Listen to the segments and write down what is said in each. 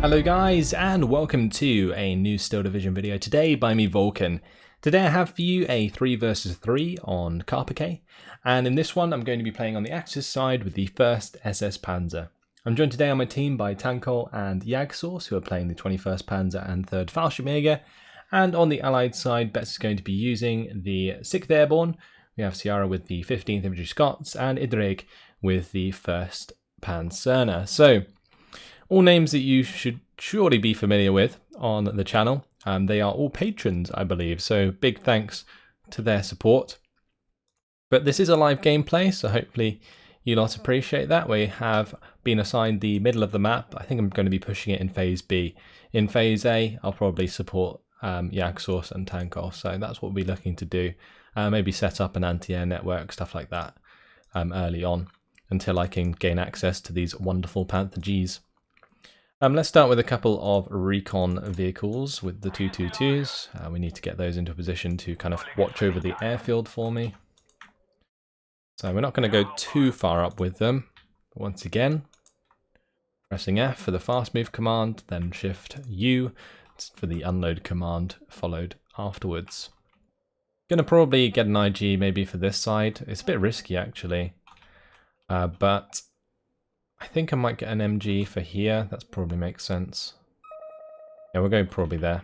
Hello guys, and welcome to a new Steel Division video today by me, Vulcan. Today I have for you a 3 versus 3 on Carpiquet, and in this one I'm going to be playing on the Axis side with the 1st SS-Panzer. I'm joined today on my team by Tanko and Jagdsource, who are playing the 21st Panzer and 3rd Fallschirmjäger, and on the Allied side Betts is going to be using the 6th Airborne. We have Ciara with the 15th Infantry Scots and Idreg with the 1st Panzerner. So, all names that you should surely be familiar with on the channel. They are all patrons, I believe, so big thanks to their support. But this is a live gameplay, so hopefully you lot appreciate that. We have been assigned the middle of the map. I think I'm going to be pushing it in Phase B. In Phase A, I'll probably support Jagdsource and Tanko, so that's what we'll be looking to do. Maybe set up an anti-air network, stuff like that, early on, until I can gain access to these wonderful Panther Gs. Let's start with a couple of recon vehicles with the 222s. We need to get those into a position to kind of watch over the airfield for me. So we're not going to go too far up with them. But once again, pressing F for the fast move command, then shift U for the unload command followed afterwards. Going to probably get an IG maybe for this side. It's a bit risky actually, but I think I might get an MG for here. That probably makes sense. Yeah, we're going probably there.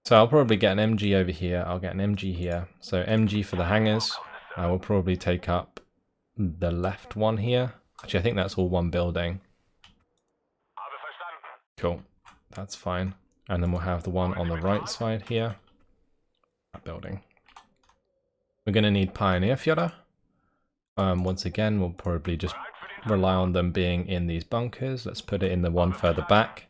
So I'll probably get an MG over here. I'll get an MG here. So MG for the hangars. I will probably take up the left one here. Actually, I think that's all one building. Cool. That's fine. And then we'll have the one on the right side here. That building. We're going to need Pioneer Fodder. Once again, we'll probably just rely on them being in these bunkers. Let's put it in the one further back.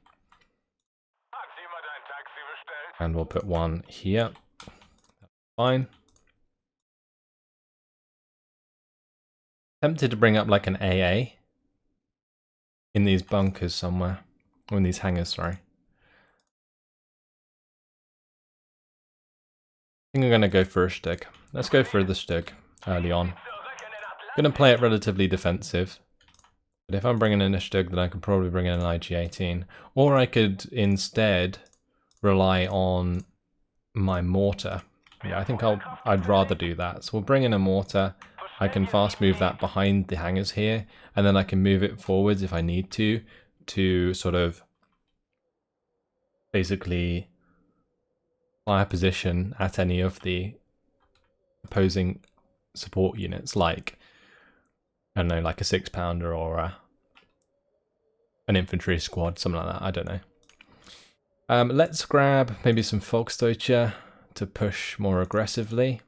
And we'll put one here. That's fine. Tempted to bring up like an AA in these bunkers somewhere. Or in these hangars, sorry. I think I'm going to go for a Stug. Let's go for the Stug early on. I'm going to play it relatively defensive. But if I'm bringing in a Stug, then I can probably bring in an IG-18. Or I could instead rely on my mortar. Yeah, I think I'd rather do that. So we'll bring in a mortar. I can fast move that behind the hangars here. And then I can move it forwards if I need to sort of basically fire position at any of the opposing support units, like, I don't know, like a 6-pounder or an infantry squad, something like that, I don't know. Let's grab maybe some Volksdeutsche to push more aggressively.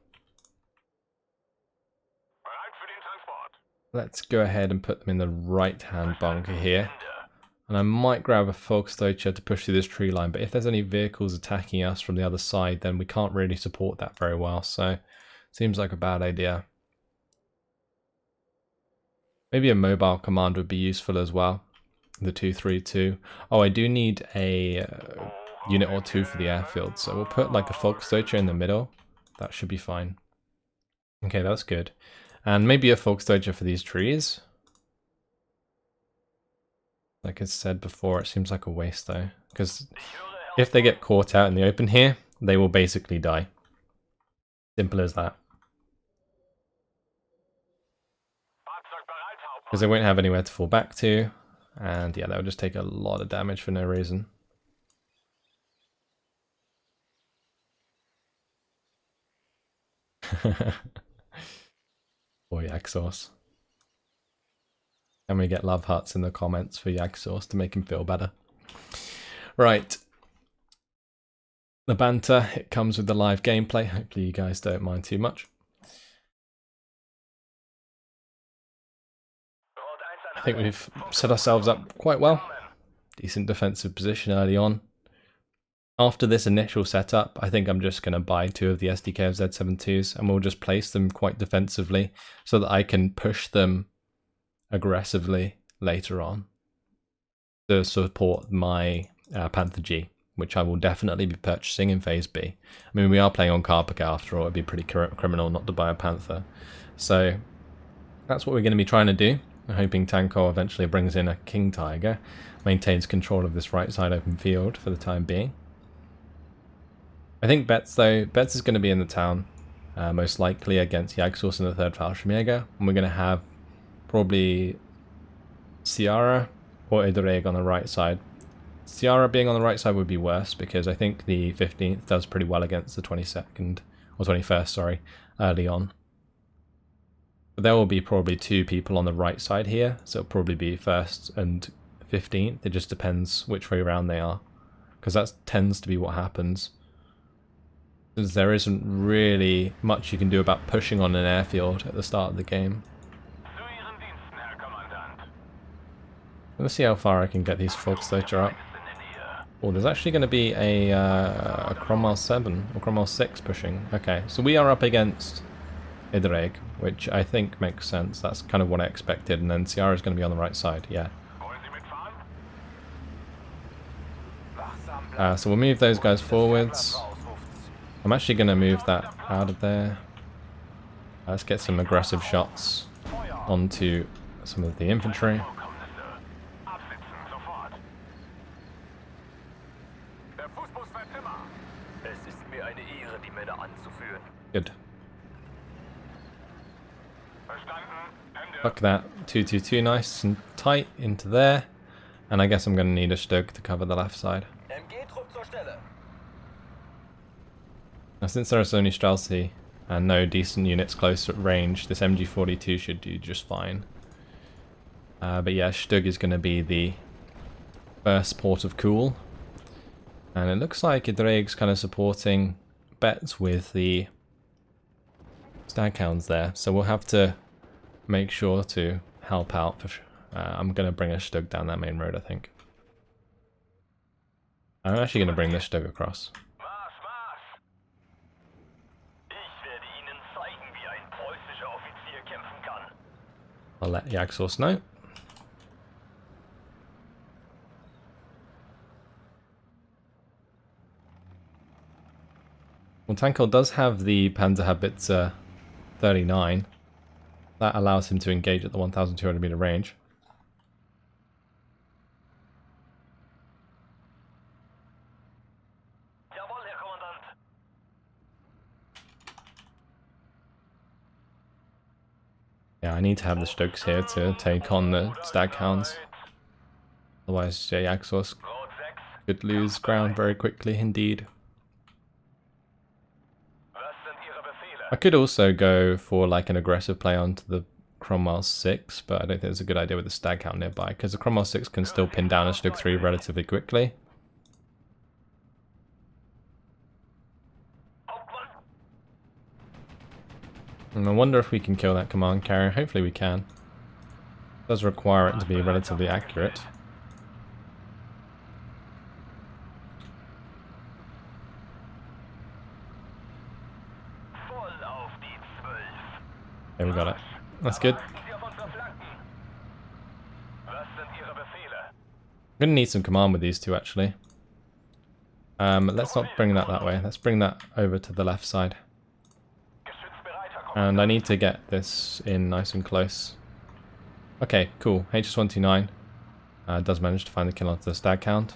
Let's go ahead and put them in the right-hand bunker here. And I might grab a Volksdeutsche to push through this tree line, but if there's any vehicles attacking us from the other side, then we can't really support that very well, so seems like a bad idea. Maybe a mobile command would be useful as well, the 232. Oh, I do need a unit or two for the airfield, so we'll put like a Volksdeutsche in the middle. That should be fine. Okay, that's good. And maybe a Volksdeutsche for these trees. Like I said before, it seems like a waste though, because if they get caught out in the open here, they will basically die. Simple as that. Because they won't have anywhere to fall back to, and yeah, they'll just take a lot of damage for no reason. Boy, Jagdsource. And we get love hearts in the comments for Jagdsource to make him feel better. Right. The banter, it comes with the live gameplay. Hopefully you guys don't mind too much. I think we've set ourselves up quite well. Decent defensive position early on. After this initial setup, I think I'm just going to buy 2 of the SDK Z72s and we'll just place them quite defensively so that I can push them aggressively later on to support my Panther G, which I will definitely be purchasing in Phase B. I mean, we are playing on Carpiquet after all. It'd be pretty criminal not to buy a Panther. So that's what we're going to be trying to do. I'm hoping Tanko eventually brings in a King Tiger, maintains control of this right side open field for the time being. I think Betz though, Betz is going to be in the town, most likely against Jagdsource in the 3rd Fallschirmjäger, and we're going to have probably Ciara or Idreg on the right side. Ciara being on the right side would be worse because I think the 15th does pretty well against the 22nd, or 21st, sorry, early on. But there will be probably 2 people on the right side here, so it'll probably be 1st and 15th. It just depends which way around they are, because that tends to be what happens. Since there isn't really much you can do about pushing on an airfield at the start of the game. Let's see how far I can get these Volksdeutscher up. Oh, there's actually going to be a Cromwell 7 or Cromwell 6 pushing. Okay, so we are up against Idreg, which I think makes sense. That's kind of what I expected. And then Ciara is going to be on the right side. Yeah. So we'll move those guys forwards. I'm actually going to move that out of there. Let's get some aggressive shots onto some of the infantry. Good. Fuck that. 222 nice and tight into there. And I guess I'm going to need a Stug to cover the left side. Now since there's only Streltsy and no decent units close at range, this MG42 should do just fine. But yeah, Stug is going to be the first port of call. And it looks like Idreg's kind of supporting Betz with the Staghounds there. So we'll have to make sure to help out. I'm going to bring a Stug down that main road, I think. I'm actually going to bring this Stug across. I'll let Jagdsource know. Well, Tanko does have the Panzerhaubitze 39. That allows him to engage at the 1,200 meter range. Yeah, I need to have the Stugs here to take on the Staghounds. Otherwise, Jagdsource could lose ground very quickly indeed. I could also go for like an aggressive play onto the Cromwell 6, but I don't think it's a good idea with the Staghound nearby, because the Cromwell 6 can still pin down a Stug 3 relatively quickly. And I wonder if we can kill that command carrier. Hopefully we can. It does require it to be relatively accurate. There, we got it. That's good. I'm going to need some command with these two, actually. Let's not bring that way. Let's bring that over to the left side. And I need to get this in nice and close. Okay, cool. HS-129 does manage to find the kill onto the Staghound.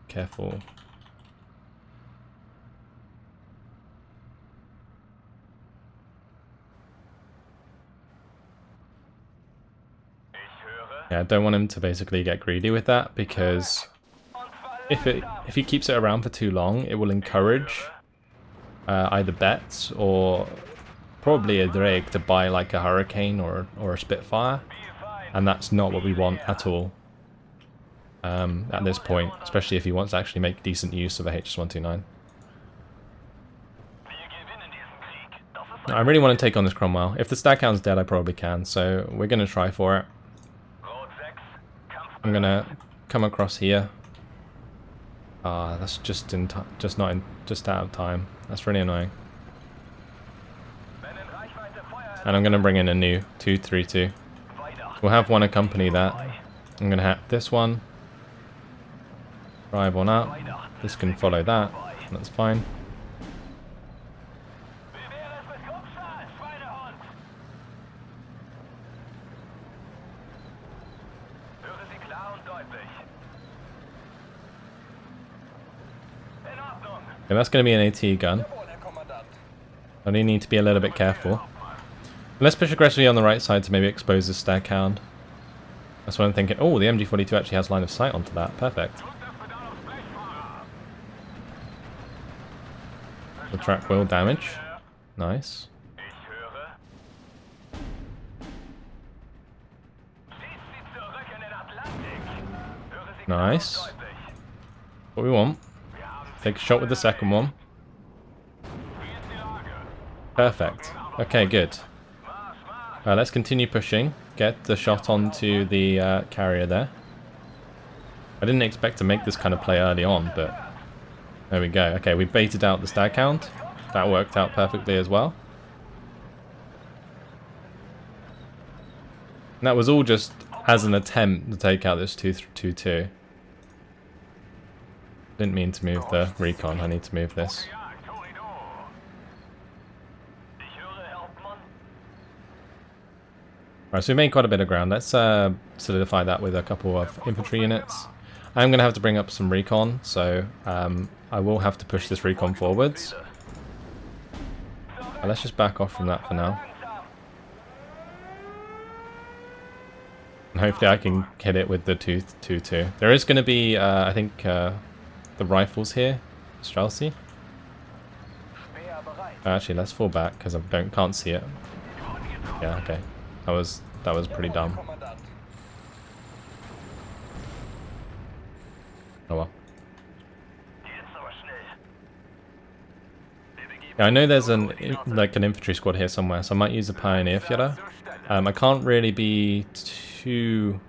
Careful. Yeah, I don't want him to basically get greedy with that, because if he keeps it around for too long, it will encourage either Betz or probably a Drake to buy like a Hurricane or a Spitfire, and that's not what we want at all at this point, especially if he wants to actually make decent use of a HS-129. I really want to take on this Cromwell. If the Staghound's dead, I probably can, so we're going to try for it. I'm going to come across here. That's just out of time. That's really annoying. And I'm going to bring in a new 232. We'll have one accompany that. I'm going to have this one. Drive on up. This can follow that. That's fine. Okay, that's going to be an AT gun. I do need to be a little bit careful. Let's push aggressively on the right side to maybe expose the stag hound. That's what I'm thinking. Oh, the MG42 actually has line of sight onto that. Perfect. The track wheel damage. Nice. Nice. What we want. Take a shot with the second one. Perfect. Okay, good. Let's continue pushing. Get the shot onto the carrier there. I didn't expect to make this kind of play early on, but there we go. Okay, we baited out the stag hound. That worked out perfectly as well. And that was all just as an attempt to take out this 2-2-2. Didn't mean to move the recon. I need to move this. Right, so we made quite a bit of ground. Let's solidify that with a couple of infantry units. I'm going to have to bring up some recon, so I will have to push this recon forwards. Let's just back off from that for now. And hopefully I can hit it with the 2-2-2. There is going to be, I think, the rifles here. Streltsy. Actually, let's fall back because I can't see it. Yeah, okay. That was pretty dumb. Oh well. Yeah, I know there's an infantry squad here somewhere, so I might use the Pioneer Führer. I can't really be too...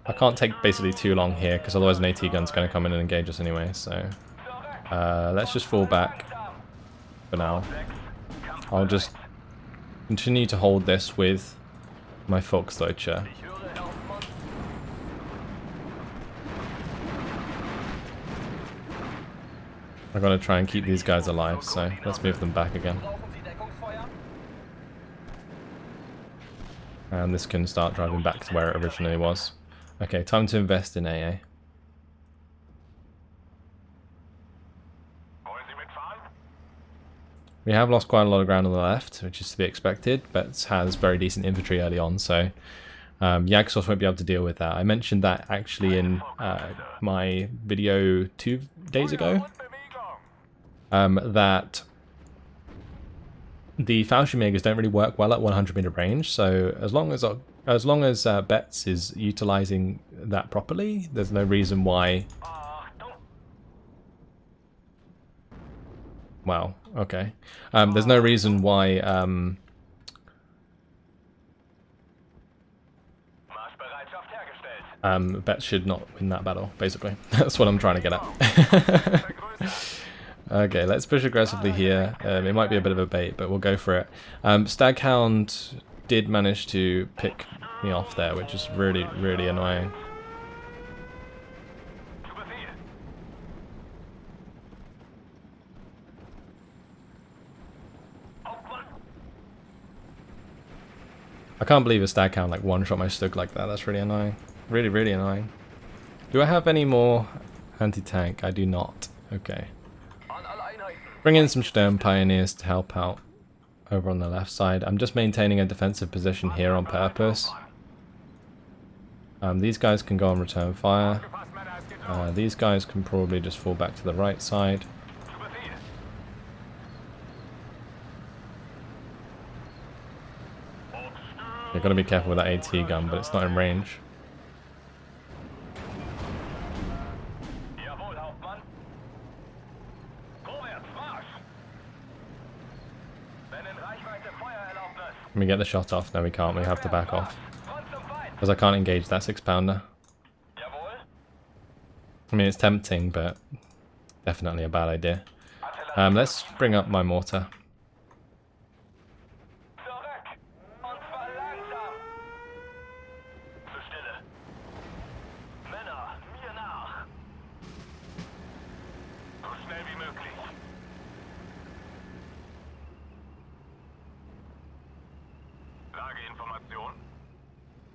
I can't take basically too long here, because otherwise an AT gun's going to come in and engage us anyway, so... let's just fall back for now. I'll just continue to hold this with my Volksdeutsche. I've got to try and keep these guys alive, so let's move them back again. And this can start driving back to where it originally was. Okay, time to invest in AA. We have lost quite a lot of ground on the left, which is to be expected, but has very decent infantry early on, so Jagdsource won't be able to deal with that. I mentioned that actually in my video 2 days ago, that the Fallschirmjägers don't really work well at 100 meter range, so as long as Betz is utilizing that properly, there's no reason why... Wow, okay. There's no reason why Betz should not win that battle, basically. That's what I'm trying to get at. Okay, let's push aggressively here. It might be a bit of a bait, but we'll go for it. Staghound did manage to pick me off there, which is really, really annoying. I can't believe a Staghound like one-shot my Stug like that. That's really annoying. Really, really annoying. Do I have any more anti-tank? I do not. Okay. Bring in some Sturm Pioneers to help out over on the left side. I'm just maintaining a defensive position here on purpose. These guys can go on return fire. These guys can probably just fall back to the right side. You've got to be careful with that AT gun, but it's not in range. Let me get the shot off. No, we can't. We have to back off. Because I can't engage that 6-pounder. I mean, it's tempting, but definitely a bad idea. Let's bring up my mortar.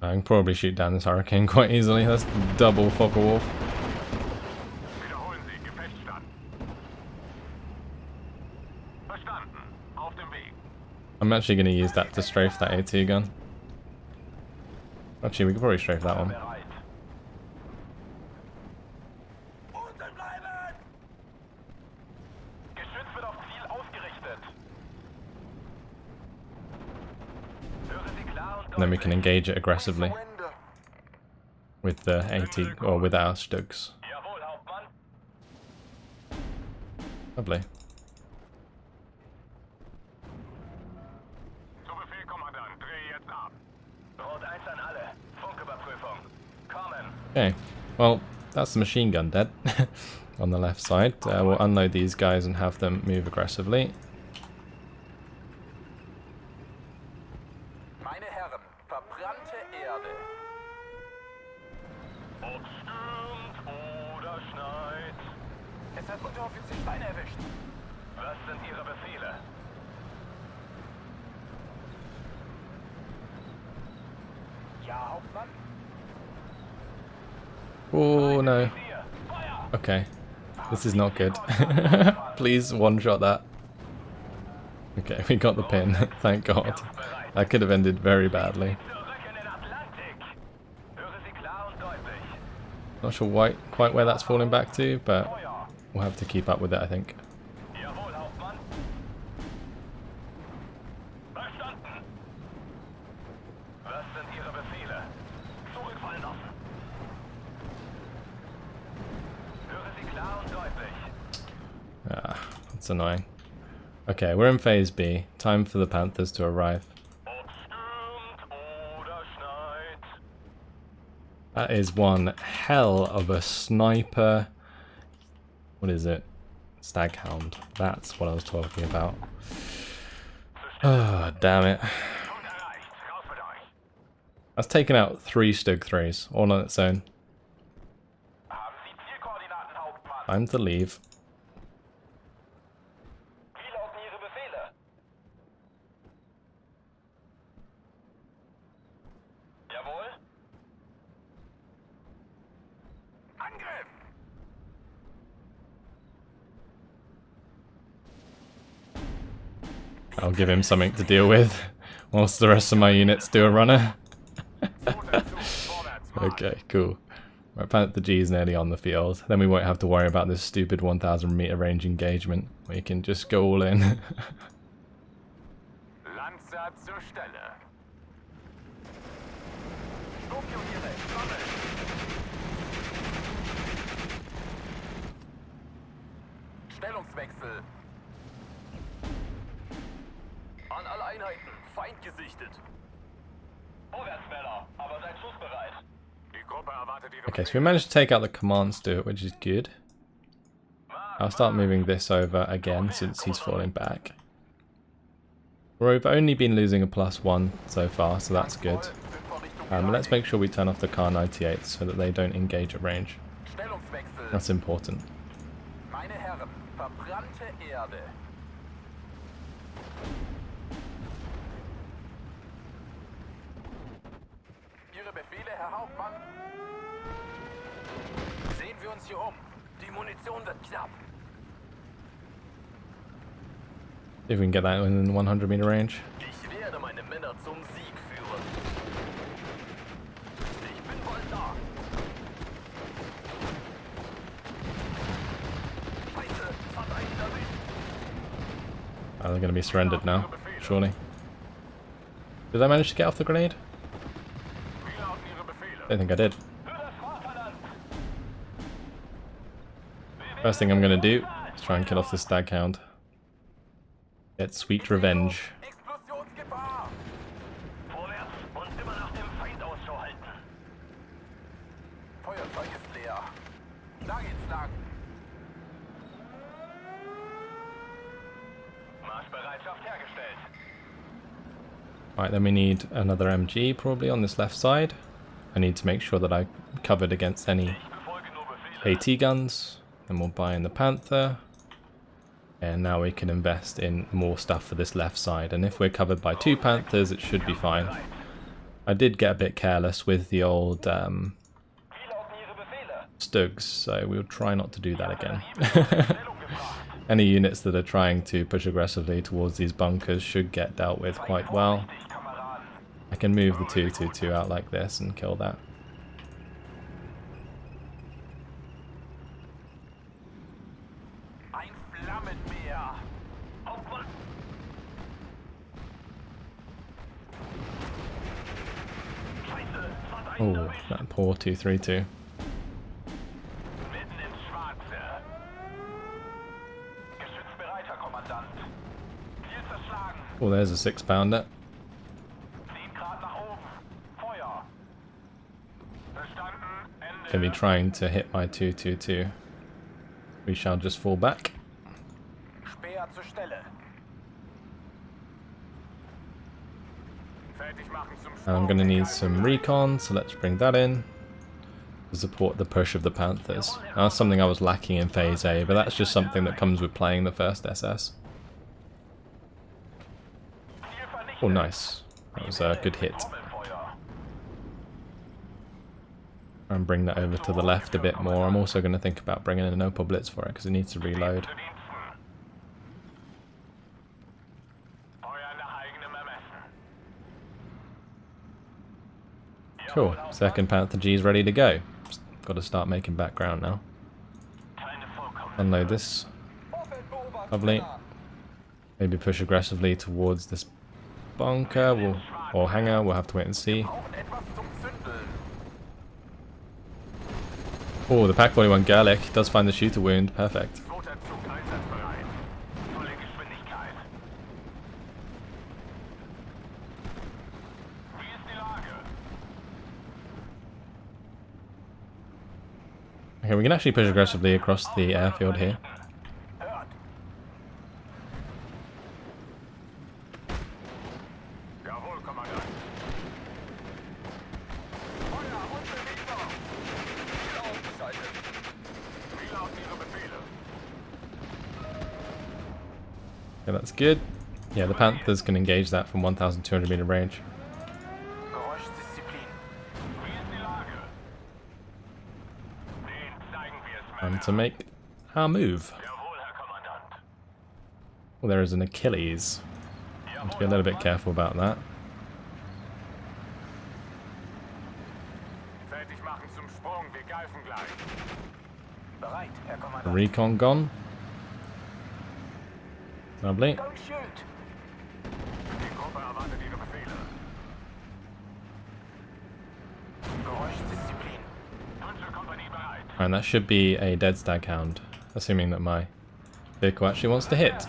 I can probably shoot down this Hurricane quite easily. That's double Focke-Wulf. I'm actually going to use that to strafe that AT gun. Actually, we could probably strafe that one. And then we can engage it aggressively with the AT or with our Stugs. Lovely. Okay, well, that's the machine gun dead on the left side. We'll unload these guys and have them move aggressively. Oh no. Okay. This is not good. Please one-shot that. Okay, we got the pin. Thank God. That could have ended very badly. Not sure quite where that's falling back to, but we'll have to keep up with it, I think. Ah, that's annoying. Okay, we're in phase B. Time for the Panthers to arrive. That is one hell of a sniper. What is it? Staghound. That's what I was talking about. Ah, damn it. That's taken out 3 Stug 3s, all on its own. Time to leave. I'll give him something to deal with, whilst the rest of my units do a runner. Okay, cool. Right, Panther G is nearly on the field. Then we won't have to worry about this stupid 1000 meter range engagement. We can just go all in. Stellungswechsel. An alle Einheiten, Feind gesichtet. Vorwärtsfeller, aber seid schussbereit. Die Gruppe erwartet ihre. Okay, so we managed to take out the command Stuart, which is good. I'll start moving this over again since he's falling back. We've only been losing a +1 so far, so that's good. Let's make sure we turn off the Kar 98 so that they don't engage at range. That's important. Meine Herren, verbrannte Erde. Ihre Befehle, Herr Hauptmann. Sehen wir uns hier um. Die Munition wird knapp. If we can get that within 100 meter range. Ich werde meine Männer zum Sieg führen. Ich bin bald da. Scheiße, Verteidiger mich. Oh, they're going to be surrendered now, surely. Did I manage to get off the grenade? I don't think I did. First thing I'm going to do is try and kill off this Staghound. Get sweet revenge. Explosionsgefahr. Vorwärts und immer nach dem Feind Ausschau halten. Feuerzeug ist leer. Da geht's lang. Marschbereitschaft hergestellt. Right, then we need another MG probably on this left side. I need to make sure that I'm covered against any AT guns. Then we'll buy in the Panther. And now we can invest in more stuff for this left side. And if we're covered by 2 Panthers, it should be fine. I did get a bit careless with the old Stugs, so we'll try not to do that again. Any units that are trying to push aggressively towards these bunkers should get dealt with quite well. I can move the 222 out like this and kill that. Oh, that poor 232. Oh, there's a 6-pounder. Gonna be trying to hit my 222. We shall just fall back. And I'm going to need some recon, so let's bring that in to support the push of the Panthers. That's something I was lacking in Phase A, but that's just something that comes with playing the first SS. Oh, nice. That was a good hit. And bring that over to the left a bit more. I'm also going to think about bringing in an Opal Blitz for it, because it needs to reload. Cool. Second Panther G is ready to go. Just got to start making background now. Unload this. Lovely. Maybe push aggressively towards this bunker or hangar. We'll have to wait and see. Oh, the Pack 41 Gallic does find the shooter wound. Perfect. Okay, we can actually push aggressively across the airfield here. Okay, that's good. Yeah, the Panthers can engage that from 1,200 meter range. And to make our move. Well, there is an Achilles. I have to be a little bit careful about that. The recon gone. Lovely. And that should be a dead stag hound, assuming that my vehicle actually wants to hit.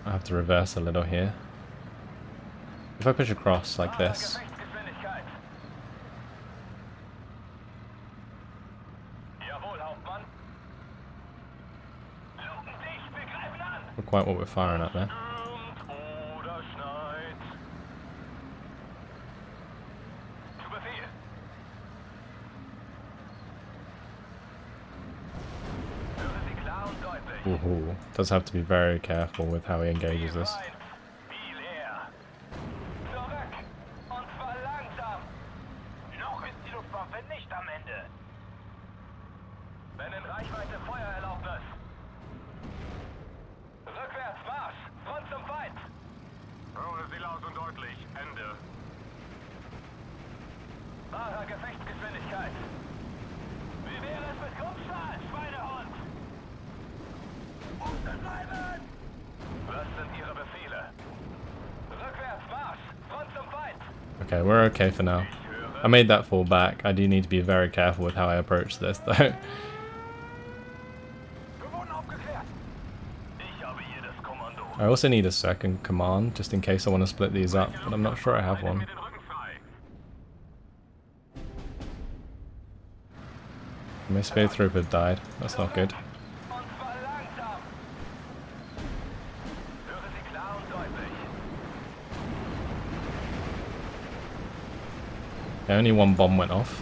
I have to reverse a little here. If I push across like this, not quite what we're firing at there. Ooh, does have to be very careful with how he engages this. Okay, we're okay for now. I made that fall back. I do need to be very careful with how I approach this, though. I also need a second command, just in case I want to split these up, but I'm not sure I have one. My spear trooper died. That's not good. Okay, only one bomb went off.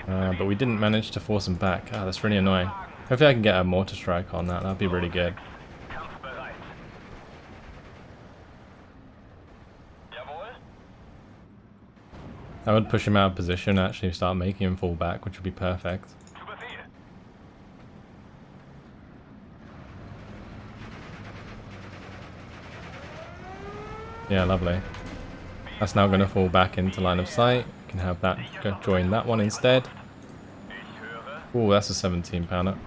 But we didn't manage to force him back. Ah, that's really annoying. Hopefully I can get a mortar strike on that. That'd be really good. I would push him out of position and actually start making him fall back, which would be perfect. Zu Befehl. Yeah, lovely. That's now going to fall back into line of sight. You can have that go join that one instead. Ich höre. Oh, that's a 17 pounder.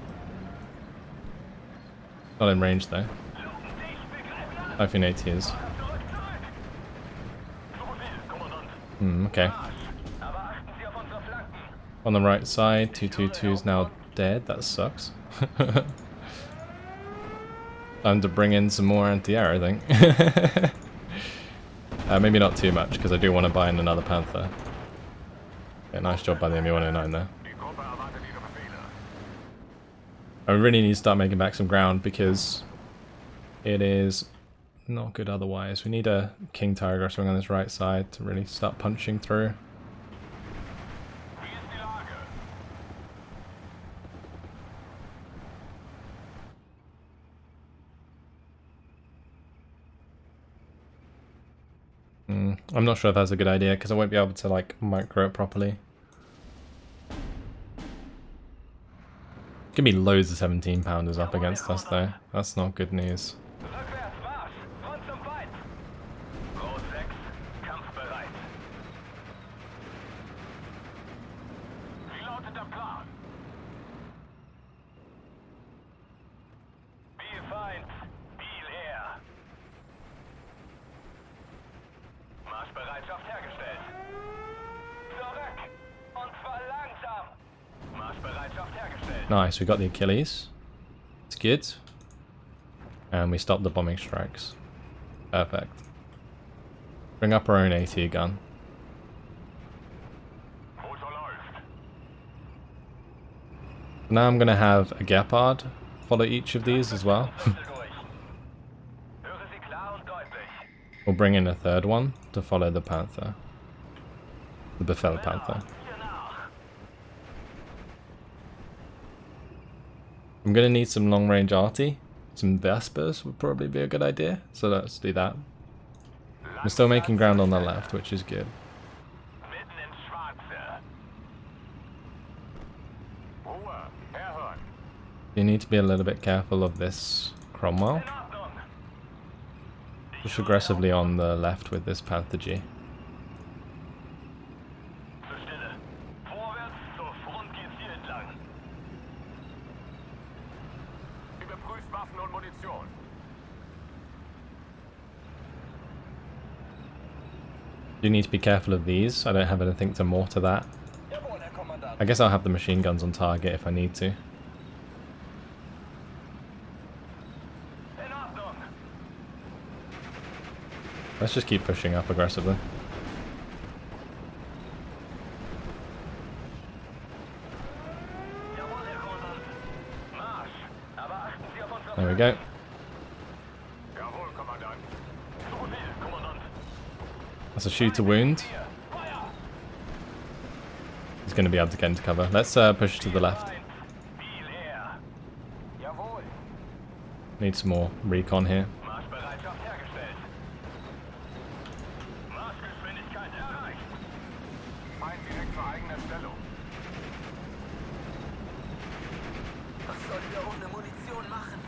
Not in range though. I think 80 is. Zurück, zurück. Zu Befehl, Kommandant. Okay. Aber achten Sie auf unsere Flanken. On the right side, 222 is now dead. That sucks. Time to bring in some more anti-air, I think. Maybe not too much, because I do want to buy in another Panther. Yeah, nice job by the ME-109 there. Die Gruppe erwartet Ihre Befehle. I really need to start making back some ground, because it is not good otherwise. We need a King Tiger or something on this right side to really start punching through. Wie ist die Lage? I'm not sure if that's a good idea, because I won't be able to like micro it properly. Give me loads of 17 pounders up against us though. That's not good news. Rückwärts, Marsch! Front zum Feind! Groß 6, kampfbereit. Wie lautet der Plan? Biel Feind, Biel Air. Marschbereitschaft hergestellt. Zurück! Und zwar langsam! Marschbereitschaft hergestellt. Nice, we got the Achilles. It's good. And we stopped the bombing strikes. Perfect. Bring up our own AT gun. Motor läuft. Now I'm going to have a Gepard follow each of these as well. Durch. Höre Sie klar und deutlich. We'll bring in a third one to follow the Panther. The Befehl Panther. Hier nach. I'm going to need some long range arty. Some Vespers would probably be a good idea. So let's do that. We're still making ground on the left, which is good. Mitten ins Schwarze. Ruhe, herhören. You need to be a little bit careful of this Cromwell. In Ordnung. Push aggressively on the left with this Panther G. Zur Stelle. Vorwärts zur Front geht's hier entlang. Überprüft Waffen und Munition. You need to be careful of these. I don't have anything to mortar that. Jawohl, Herr Kommandant. I guess I'll have the machine guns on target if I need to. In Ordnung. Let's just keep pushing up aggressively. Jawohl, Herr Kommandant. Marsch. Aber achten Sie auf unsere There we go. Jawohl, Kommandant. Zu Befehl, Kommandant. That's a shoot to wound. Hier. Feuer. He's going to be able to get into cover. Let's push to the left. Feind. Biel Air. Jawohl. Need some more recon here. Marschbereitschaft hergestellt. Marschgeschwindigkeit erreicht. Feind direkt vor eigener Stellung. Was sollen wir ohne Munition machen?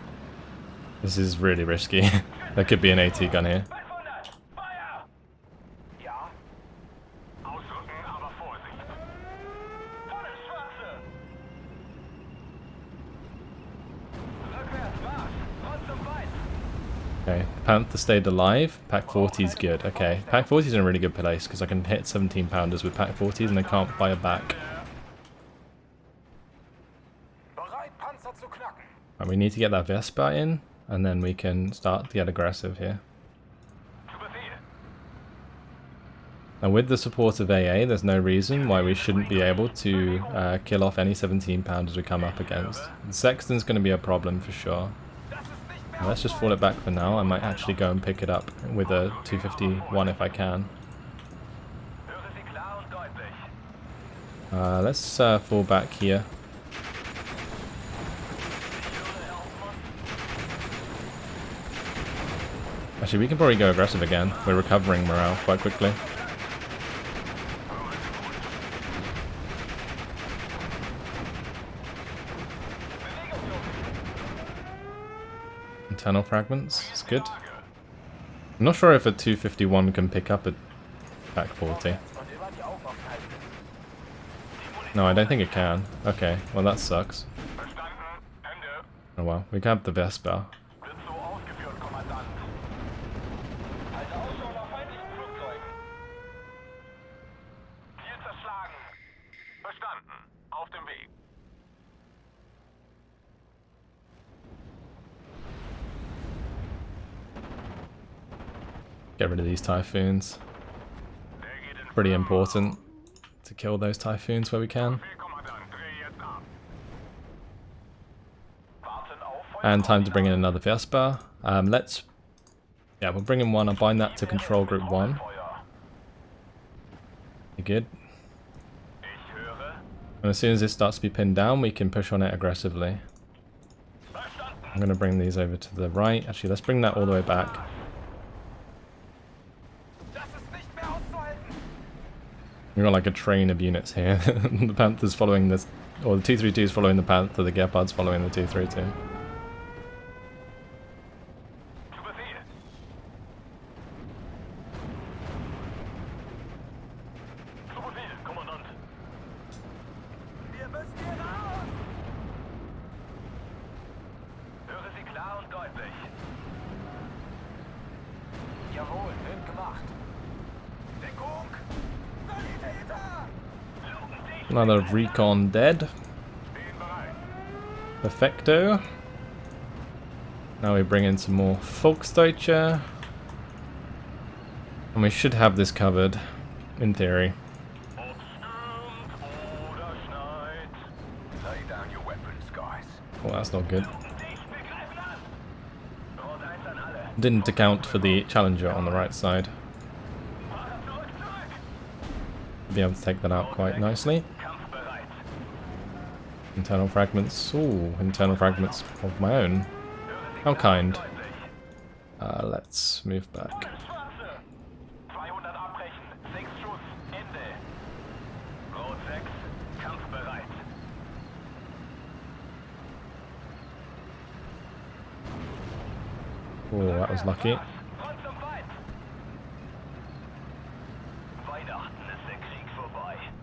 This is really risky. There could be an AT gun here. 500! Feuer! Ja. Ausrücken, aber Vorsicht. Voll ins Schwarze! Rückwärts, Marsch! Front zum Feind! Okay, Panther stayed alive. Pack 40 is good. Okay, Pack 40 is in a really good place because I can hit 17 pounders with Pack 40s and they can't fire back. Bereit, Panzer zu knacken. And we need to get that Vespa in and then we can start to get aggressive here. Zu Befehl. And with the support of AA, there's no reason why we shouldn't be able to kill off any 17 pounders we come up against. The Sexton's going to be a problem for sure. Das ist nicht mehr. Now, let's just fall it back for now. I might actually go and pick it up with a 251 if I can. Höre Sie klar und deutlich. Let's fall back here. Actually, we can probably go aggressive again. We're recovering morale quite quickly. internal fragments. It's good. I'm not sure if a 251 can pick up a Pak 40. No, I don't think it can. Okay, well that sucks. Oh well, we can have the Vespa. Get rid of these Typhoons. Pretty important to kill those Typhoons where we can. And time to bring in another Vespa. Yeah, we'll bring in one. I'll bind that to control group 1. You're good. And as soon as this starts to be pinned down, we can push on it aggressively. I'm going to bring these over to the right. Actually, let's bring that all the way back. We've got like a train of units here. The Panther's following this, or the 232 is following the Panther, the Gepard's following the 232. Another recon dead. Perfecto. Now we bring in some more Volksdeutsche. And we should have this covered, in theory. Oh, that's not good. Didn't account for the Challenger on the right side. Be able to take that out quite nicely. Internal fragments. Ooh, internal fragments of my own. How kind. Let's move back. Oh, that was lucky.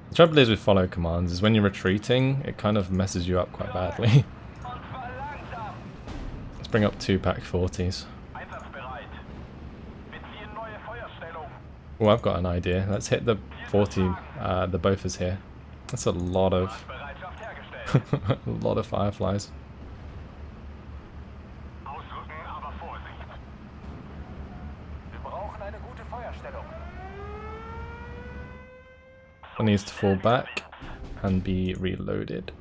The trouble is with follow commands is when you're retreating, it kind of messes you up quite badly. Let's bring up 2 Pak 40s. Oh, I've got an idea. Let's hit the 40, the Bofors here. That's a lot of, a lot of Fireflies. It needs to fall back and be reloaded.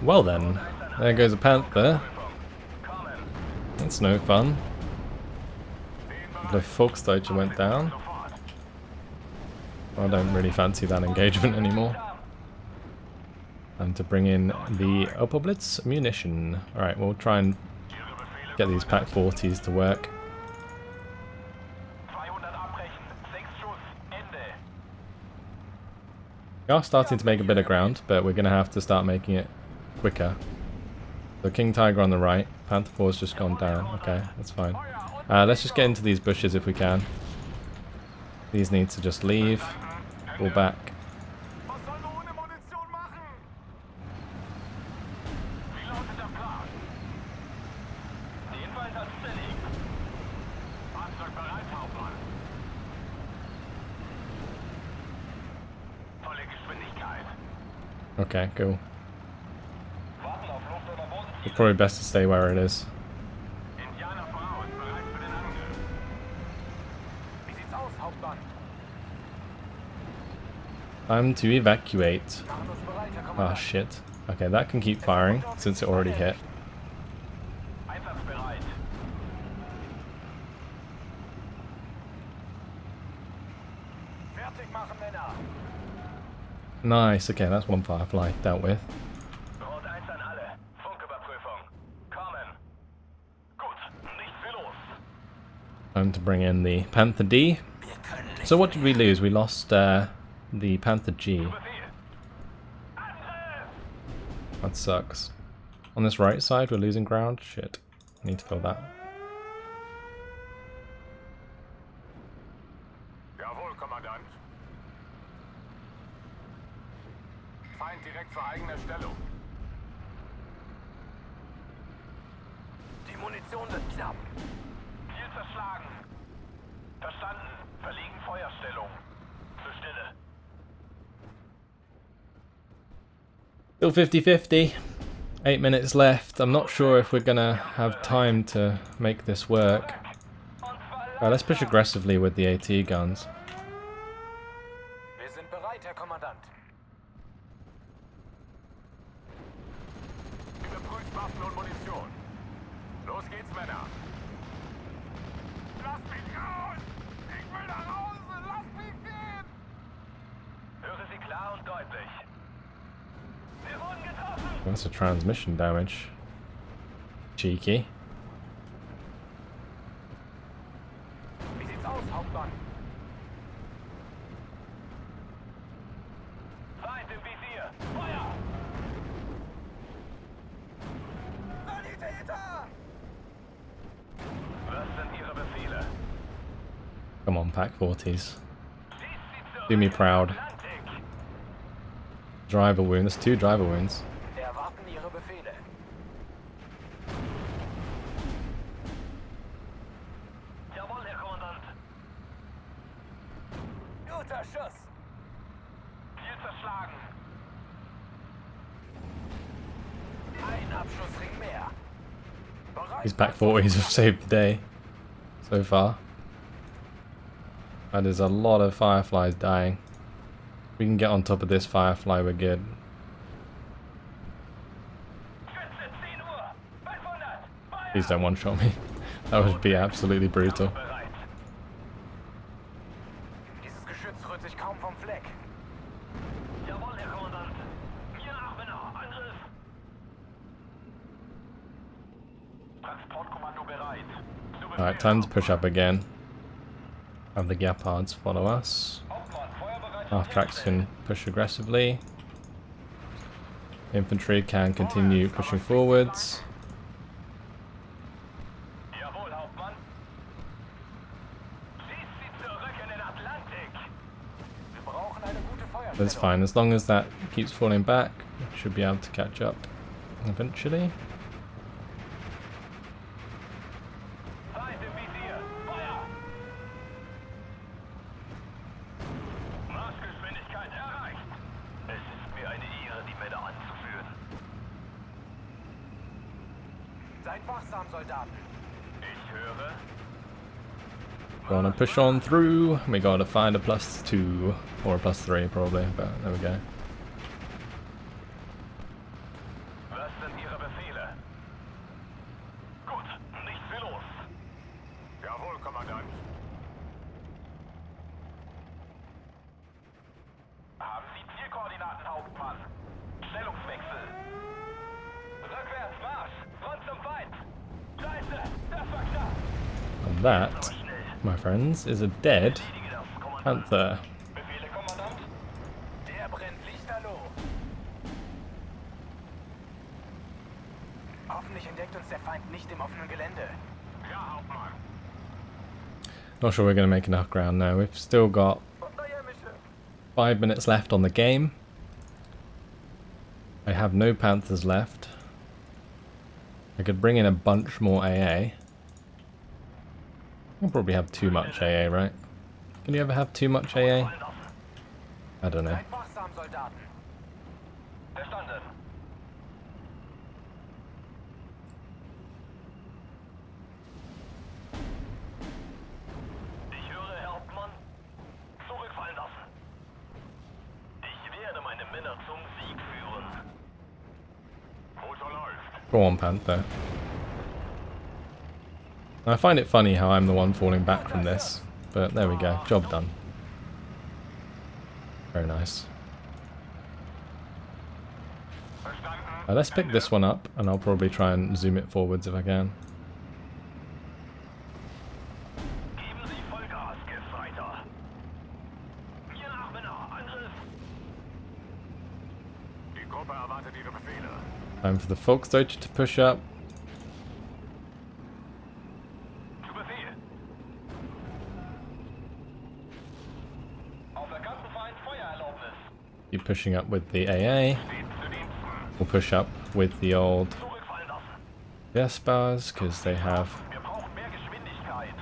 Well then, there goes a Panther. That's no fun. The Volksdeutsche went down. I don't really fancy that engagement anymore. And to bring in the Opelblitz munition. Alright, we'll try and get these Pak 40s to work. We are starting to make a bit of ground, but we're going to have to start making it quicker. So King Tiger on the right, Panther 4's just gone down. Okay, that's fine. Let's just get into these bushes if we can. These need to just leave. Pull back. Okay, cool. It's probably best to stay where it is. Time to evacuate. Ah, shit. Okay, that can keep firing since it already hit. Nice, okay, that's one Firefly dealt with. Rot 1 an alle. Funküberprüfung. Kommen. Gut, nichts wie los. Time to bring in the Panther D. So what did we lose? We lost the Panther G. Befehl. Angriff! That sucks. On this right side, we're losing ground. Shit. I need to fill that. Jawohl, Kommandant. Feind direkt vor eigener Stellung. Die Munition wird knapp. Ziel zerschlagen. Verstanden. Verlegen Feuerstellung. Zur Stelle. Still 50-50. 8 minutes left. I'm not sure if we're gonna have time to make this work. Alright, let's push aggressively with the AT guns. Wir sind bereit, Herr Kommandant. Überprüft Waffen und Munition. Los geht's, Männer. Lass mich raus! Ich will nach Hause! Lass mich gehen! Höre Sie klar und deutlich. Wir wurden getroffen! That's a transmission damage. Cheeky. Wie sieht's aus, Hauptmann? Feind im Visier! Feuer! Sanitäter! Was sind Ihre Befehle? Come on, Pack 40s. Do me proud. Driver wound. That's 2 driver wounds. Erwarten Ihre Befehle. Jawohl, Herr Kommandant. Guter Schuss. Ziel zerschlagen. Ein Abschussring mehr. Bereit. These Pack 40s have saved the day so far. And there's a lot of Fireflies dying. If we can get on top of this Firefly, we're good. Spitze, 10 Uhr. 500. Feuer. Please don't one-shot me. That would be absolutely brutal. Bereit. Dieses Geschütz rührt sich kaum vom Fleck. Jawohl, Herr Kommandant. Mir nach, Männer. Angriff. Transportkommando bereit. Zu Befehl. Alright, time to push up again. Have the Gepards follow us. Hauptmann, Feuerbereitschaft Half tracks herstellen. can push aggressively. Infantry can continue pushing forwards. Jawohl, Hauptmann. Schießt sie zurück in den Atlantik. Wir brauchen eine gute Feuerstellung. That's fine, as long as that keeps falling back, we should be able to catch up eventually. Feind im Visier. Feuer. Marschgeschwindigkeit erreicht. Es ist mir eine Ehre, die Männer anzuführen. Seid wachsam, Soldaten. Ich höre. Gonna push on through. We gotta find a +2 or a +3 probably, but there we go. Was sind Ihre Befehle? Gut, nichts wie los. Jawohl, Kommandant. Haben Sie Zielkoordinaten, Hauptmann? Stellungswechsel. Rückwärts, Marsch. Front zum Feind. Scheiße, das war knapp. And that, my friends, is a dead Erledige das, Kommandant. Panther. Befehle, Kommandant. Der brennt lichterloh. Hoffentlich entdeckt uns der Feind nicht im offenen Gelände. Ja, Hauptmann. Not sure we're gonna make enough ground now. We've still got 5 minutes left on the game. I have no Panthers left. I could bring in a bunch more AA. We'll probably have too much AA, right? Can you ever have too much AA? I don't know. Seid wachsam, Soldaten. Verstanden. Ich höre, Herr Hauptmann. Zurückfallen lassen. Ich werde meine Männer zum Sieg führen. Motor läuft. Go on, Panther. I find it funny how I'm the one falling back from this, but there we go, job done. Very nice. Let's pick this one up, and I'll probably try and zoom it forwards if I can. Geben Sie Vollgas, Gefreiter. Hier nach, Männer. Angriff. Die Gruppe erwartet Ihre Befehle. Time for the Volksdeutsche to push up. Zu Befehl. Auf erkannten Feind Feuererlaubnis. Keep pushing up with the AA. We'll push up with the old Zurückfallen lassen. Vespers, because they have Wir brauchen mehr Geschwindigkeit.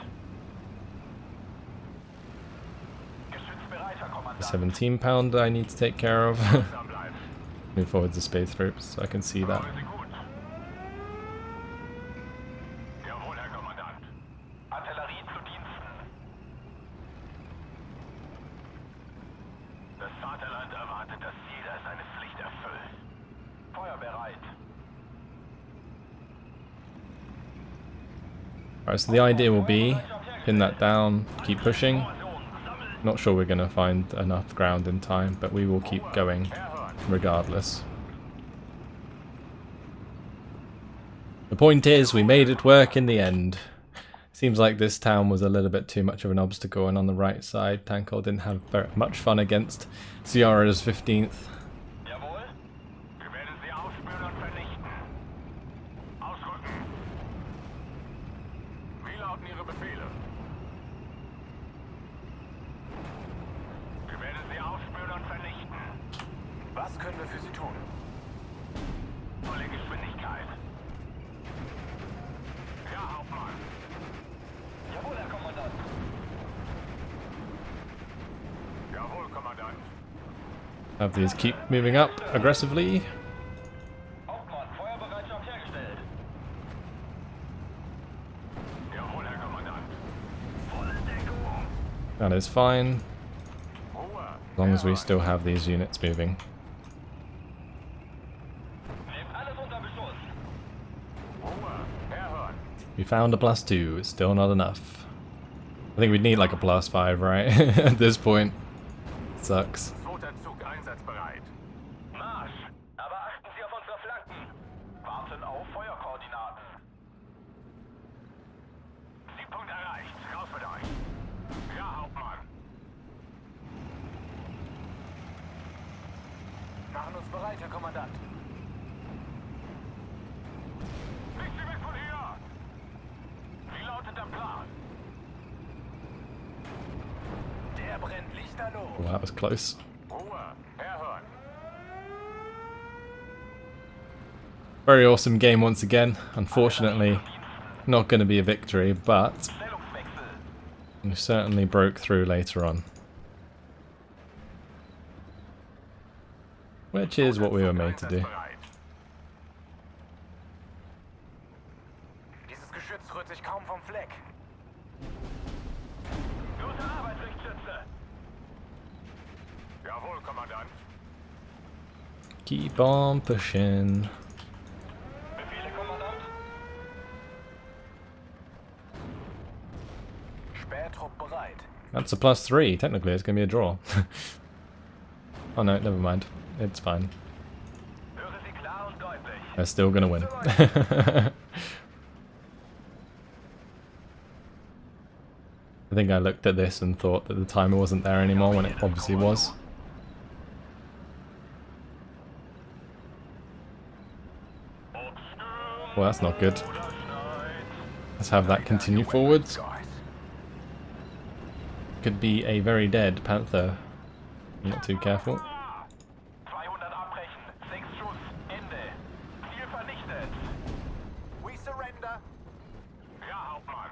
Geschützbereiter, Kommandant. 17-pounder I need to take care of. Langsam bleiben. Move forward the space troops so I can see that. Hören Sie gut. Jawohl, Herr Kommandant. Artillerie zu Diensten. Das Vaterland erwartet, dass jeder seine Pflicht erfüllt. Feuer bereit. Alright, so the idea will be pin that down, keep pushing. Not sure we're going to find enough ground in time, but we will keep going regardless. The point is, we made it work in the end. Seems like this town was a little bit too much of an obstacle, and on the right side, Tankor didn't have very much fun against Ciara's 15th. Jawohl. Wir werden sie aufspüren und vernichten. Ausrücken. Wie lauten Ihre Befehle? Wir werden sie aufspüren und vernichten. Was können wir für Sie tun? Volle Geschwindigkeit. Ja, Hauptmann. Jawohl, Herr Kommandant. Jawohl, Kommandant. Have these keep moving up aggressively. Hauptmann, Feuerbereitschaft hergestellt. Jawohl, Herr Kommandant. Volle Deckung. That is fine, Ruhe. as long as we still have these units moving. Nehmt alles unter Beschuss. Ruhe. Herhören. We found a +2, it's still not enough. I think we'd need like a +5, right? At this point. Sucks. Zweiter Zug einsatzbereit. Marsch. Aber achten Sie auf unsere Flanken. Warten auf Feuerkoordinaten. Siegpunkt erreicht. Raus mit euch. Ja, Hauptmann. Machen uns bereit, Herr Kommandant. Nicht Sie weg von hier! Wie lautet der Plan? Der brennt lichterloh. Oh, that was close. Ruhe. Herhören. Very awesome game once again. Unfortunately, not going to be a victory, but Stellungswechsel. we certainly broke through later on. Which is what we were made to do. Dieses Geschütz rührt sich kaum vom Fleck. Gute Arbeit, Richtschütze. Jawohl, Kommandant. Keep on pushing. Befehle, Kommandant. Spähtrupp bereit. That's a +3. Technically, it's going to be a draw. Oh no, never mind. It's fine. Höre Sie klar und deutlich. They're still going to win. I think I looked at this and thought that the timer wasn't there anymore when it obviously was. Well, that's not good. Let's have that continue forwards. Could be a very dead Panther. Not too careful. 200 abbrechen. 6 Schuss. Ende. Ziel vernichtet. We surrender. Ja, Hauptmann.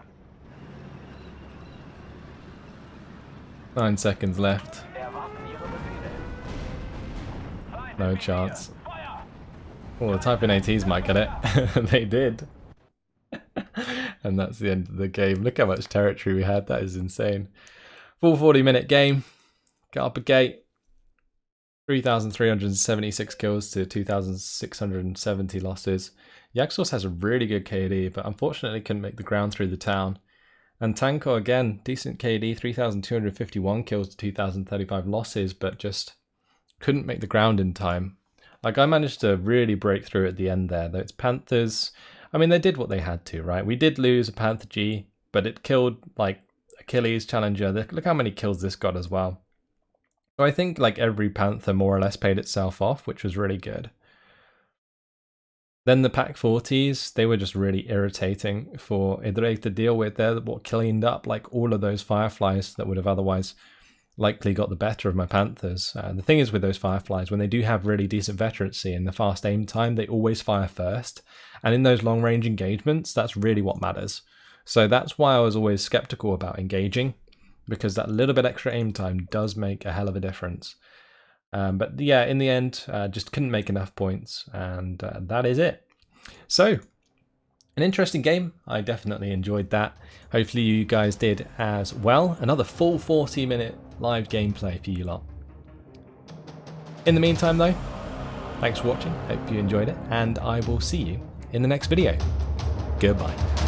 9 seconds left. Erwarten Ihre Befehle. No chance. Feuer! Well, the Typhoon ATs might get it. They did. And that's the end of the game. Look how much territory we had. That is insane. Full 40-minute game. Carpiquet. 3,376 kills to 2,670 losses. Yaxos has a really good KD, but unfortunately couldn't make the ground through the town. And Tankor, again, decent KD, 3,251 kills to 2,035 losses, but just couldn't make the ground in time. Like, I managed to really break through at the end there. Those Panthers, I mean, they did what they had to, right? We did lose a Panther G, but it killed, like, Achilles, Challenger. Look how many kills this got as well. So I think, like, every Panther more or less paid itself off, which was really good. Then the Pack 40s, they were just really irritating for Idrek to deal with. They're what cleaned up, like, all of those Fireflies that would have otherwise likely got the better of my Panthers. The thing is with those Fireflies, when they do have really decent veterancy and the fast aim time, they always fire first. And in those long range engagements, that's really what matters. So that's why I was always skeptical about engaging, because that little bit extra aim time does make a hell of a difference. But yeah, in the end, just couldn't make enough points, and that is it. So, an interesting game. I definitely enjoyed that. Hopefully you guys did as well. Another full 40-minute live gameplay for you lot. In the meantime though, thanks for watching. Hope you enjoyed it, and I will see you in the next video. Goodbye.